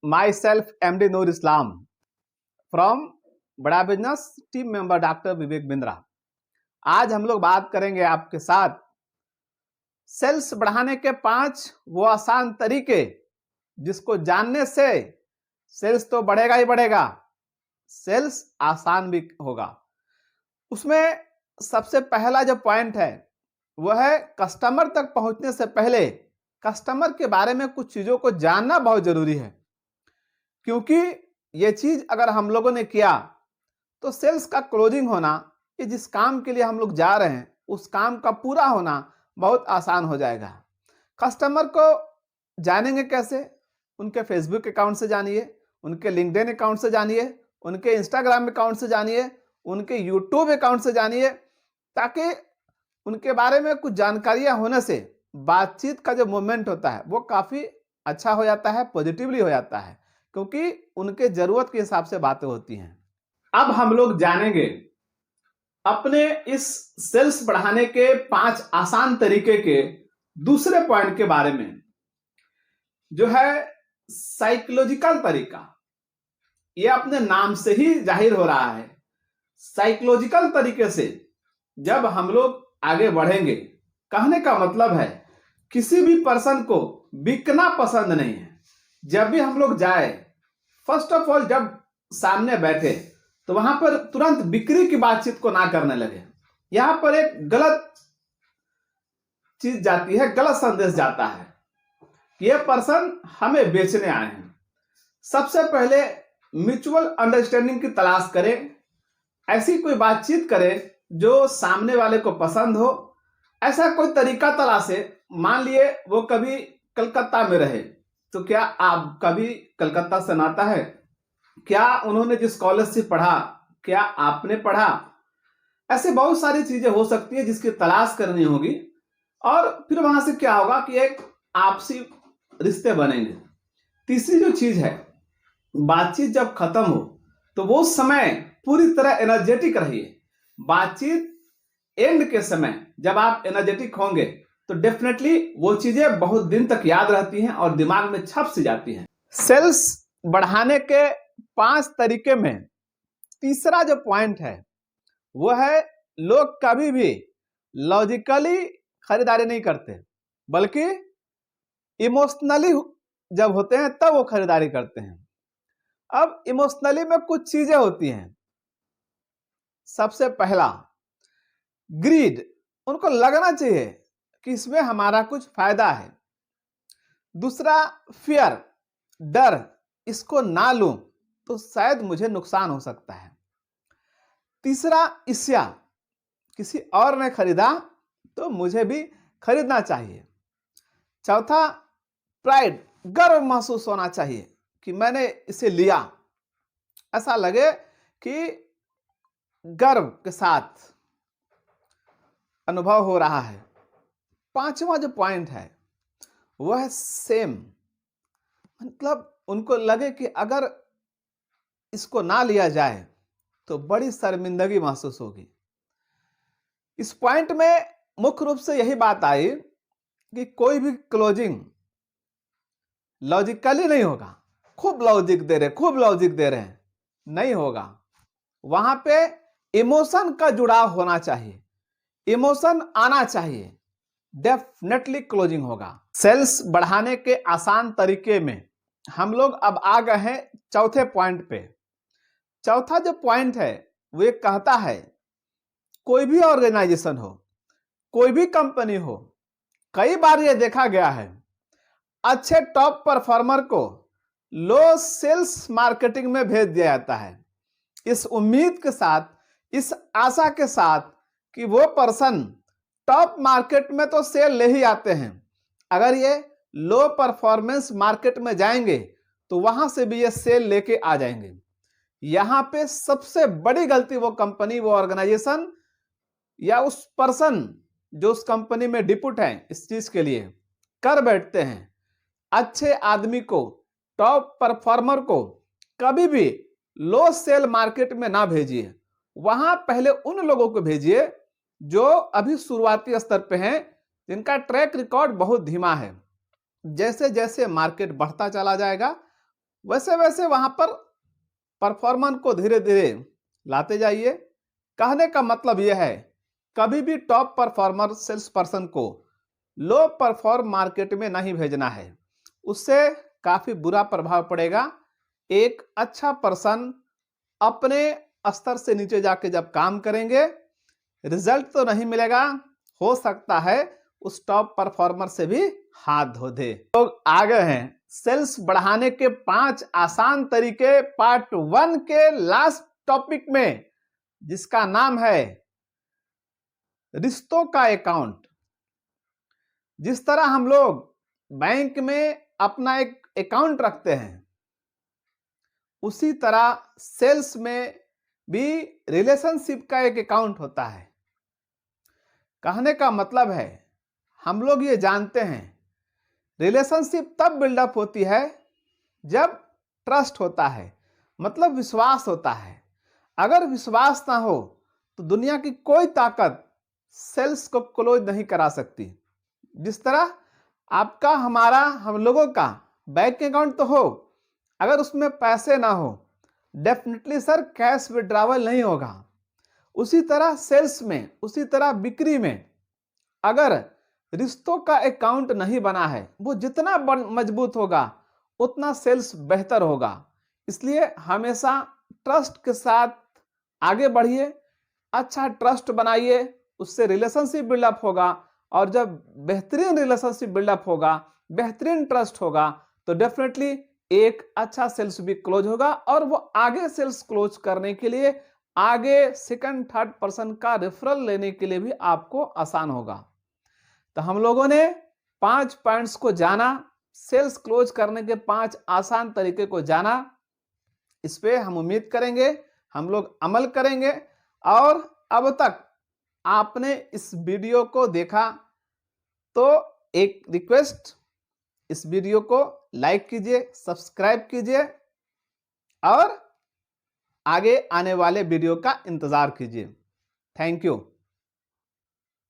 myself MD Noor Islam from बड़ा business team member doctor Vivek Bindra. आज हम लोग बात करेंगे आपके साथ सेल्स बढ़ाने के 5 वो आसान तरीके जिसको जानने से सेल्स तो बढ़ेगा ही बढ़ेगा, सेल्स आसान भी होगा। उसमें सबसे पहला जो पॉइंट है वह है कस्टमर तक पहुंचने से पहले कस्टमर के बारे में कुछ चीजों को जानना बहुत जरूरी है, क्योंकि ये चीज अगर हम लोगों ने किया तो सेल्स का क्लोजिंग होना, ये जिस काम के लिए हम लोग जा रहे हैं उस काम का पूरा होना बहुत आसान हो जाएगा। कस्टमर को जानेंगे कैसे? उनके फेसबुक अकाउंट से जानिए, उनके लिंक्डइन अकाउंट से जानिए, उनके इंस्टाग्राम अकाउंट से जानिए, उनके यूट्यूब अकाउंट से जानिए, ताकि उनके बारे में कुछ जानकारियां होने से बातचीत का जो मोमेंट होता है वो काफी अच्छा हो जाता है, पॉजिटिवली हो जाता है, क्योंकि उनके जरूरत के हिसाब से बातें होती हैं। अब हम लोग जानेंगे अपने इस सेल्स बढ़ाने के 5 आसान तरीके के दूसरे पॉइंट के बारे में, जो है साइकोलॉजिकल तरीका। ये अपने नाम से ही जाहिर हो रहा है। साइकोलॉजिकल तरीके से जब हम लोग आगे बढ़ेंगे, कहने का मतलब है किसी भी पर्सन को बिकना पसंद नहीं है। जब भी हम लोग जाए, फर्स्ट ऑफ ऑल जब सामने बैठे तो वहां पर तुरंत बिक्री की बातचीत को ना करने लगे। यहां पर एक गलत चीज जाती है, गलत संदेश जाता है कि यह पर्सन हमें बेचने आए हैं। सबसे पहले म्यूचुअल अंडरस्टैंडिंग की तलाश करें, ऐसी कोई बातचीत करें जो सामने वाले को पसंद हो। ऐसा कोई तरीका तलाशे। मान लिए वो कभी कलकत्ता में रहे, तो क्या आप कभी कलकत्ता से नाता है? क्या उन्होंने जिस कॉलेज से पढ़ा, क्या आपने पढ़ा? ऐसे बहुत सारी चीजें हो सकती है जिसकी तलाश करनी होगी, और फिर वहां से क्या होगा कि एक आपसी रिश्ते बनेंगे। तीसरी जो चीज है, बातचीत जब खत्म हो तो वो समय पूरी तरह एनर्जेटिक रहिए। बातचीत एंड के समय जब आप एनर्जेटिक होंगे तो डेफिनेटली वो चीजें बहुत दिन तक याद रहती हैं और दिमाग में छप सी जाती हैं। सेल्स बढ़ाने के 5 तरीके में तीसरा जो पॉइंट है वो है लोग कभी भी लॉजिकली खरीदारी नहीं करते, बल्कि इमोशनली जब होते हैं तब वो खरीदारी करते हैं। अब इमोशनली में कुछ चीजें होती हैं। सबसे पहला ग्रीड, उनको लगना चाहिए कि इसमें हमारा कुछ फायदा है। दूसरा फियर, डर, इसको ना लूं तो शायद मुझे नुकसान हो सकता है। तीसरा ईर्ष्या, किसी और ने खरीदा तो मुझे भी खरीदना चाहिए। चौथा प्राइड, गर्व महसूस होना चाहिए कि मैंने इसे लिया, ऐसा लगे कि गर्व के साथ अनुभव हो रहा है। पांचवा जो पॉइंट है वह है सेम, मतलब उनको लगे कि अगर इसको ना लिया जाए तो बड़ी शर्मिंदगी महसूस होगी। इस पॉइंट में मुख्य रूप से यही बात आई कि कोई भी क्लोजिंग लॉजिकली नहीं होगा। खूब लॉजिक दे रहे हैं, नहीं होगा। वहां पे इमोशन का जुड़ाव होना चाहिए, इमोशन आना चाहिए, डेफिनेटली क्लोजिंग होगा। सेल्स बढ़ाने के आसान तरीके में हम लोग अब आ गए हैं चौथे पॉइंट पे। चौथा जो पॉइंट है वो ये कहता है कोई भी ऑर्गेनाइजेशन हो, कोई भी कंपनी हो, कई बार ये देखा गया है अच्छे टॉप परफॉर्मर को लो सेल्स मार्केटिंग में भेज दिया जाता है, इस उम्मीद के साथ, इस आशा के साथ कि वो पर्सन टॉप मार्केट में तो सेल ले ही आते हैं, अगर ये लो परफॉर्मेंस मार्केट में जाएंगे तो वहां से भी ये सेल लेके आ जाएंगे। यहां पे सबसे बड़ी गलती वो कंपनी, वो ऑर्गेनाइजेशन या उस पर्सन जो उस कंपनी में डिपुट है इस चीज के लिए कर बैठते हैं। अच्छे आदमी को, टॉप परफॉर्मर को कभी भी लो सेल मार्केट में ना भेजिए। वहां पहले उन लोगों को भेजिए जो अभी शुरुआती स्तर पे हैं, जिनका ट्रैक रिकॉर्ड बहुत धीमा है। जैसे जैसे मार्केट बढ़ता चला जाएगा वैसे वैसे वहां पर परफॉर्मेंस को धीरे धीरे लाते जाइए। कहने का मतलब यह है, कभी भी टॉप परफॉर्मर सेल्स पर्सन को लो परफॉर्म मार्केट में नहीं भेजना है, उससे काफी बुरा प्रभाव पड़ेगा। एक अच्छा पर्सन अपने स्तर से नीचे जाके जब काम करेंगे, रिजल्ट तो नहीं मिलेगा, हो सकता है उस टॉप परफॉर्मर से भी हाथ धो दे। लोग आ गए हैं सेल्स बढ़ाने के 5 आसान तरीके पार्ट 1 के लास्ट टॉपिक में, जिसका नाम है रिश्तों का अकाउंट। जिस तरह हम लोग बैंक में अपना एक अकाउंट रखते हैं, उसी तरह सेल्स में भी रिलेशनशिप का एक अकाउंट होता है। कहने का मतलब है, हम लोग ये जानते हैं रिलेशनशिप तब बिल्डअप होती है जब ट्रस्ट होता है, मतलब विश्वास होता है। अगर विश्वास ना हो तो दुनिया की कोई ताकत सेल्स को क्लोज नहीं करा सकती। जिस तरह आपका हमारा हम लोगों का बैंक अकाउंट तो हो, अगर उसमें पैसे ना हो, डेफिनेटली सर कैश विड्रॉवल नहीं होगा। उसी तरह सेल्स में, उसी तरह बिक्री में, अगर रिश्तों का अकाउंट नहीं बना है, वो जितना मजबूत होगा उतना सेल्स बेहतर होगा। इसलिए हमेशा ट्रस्ट के साथ आगे बढ़िए, अच्छा ट्रस्ट बनाइए, उससे रिलेशनशिप बिल्डअप होगा। और जब बेहतरीन रिलेशनशिप बिल्डअप होगा, बेहतरीन ट्रस्ट होगा, तो डेफिनेटली एक अच्छा सेल्स भी क्लोज होगा, और वो आगे सेल्स क्लोज करने के लिए, आगे सेकंड थर्ड पर्सन का रेफरल लेने के लिए भी आपको आसान होगा। तो हम लोगों ने 5 पॉइंट्स को जाना, सेल्स क्लोज करने के 5 आसान तरीके को जाना। इस पे हम उम्मीद करेंगे हम लोग अमल करेंगे। और अब तक आपने इस वीडियो को देखा तो एक रिक्वेस्ट, इस वीडियो को लाइक कीजिए, सब्सक्राइब कीजिए और आगे आने वाले वीडियो का इंतजार कीजिए। Thank you.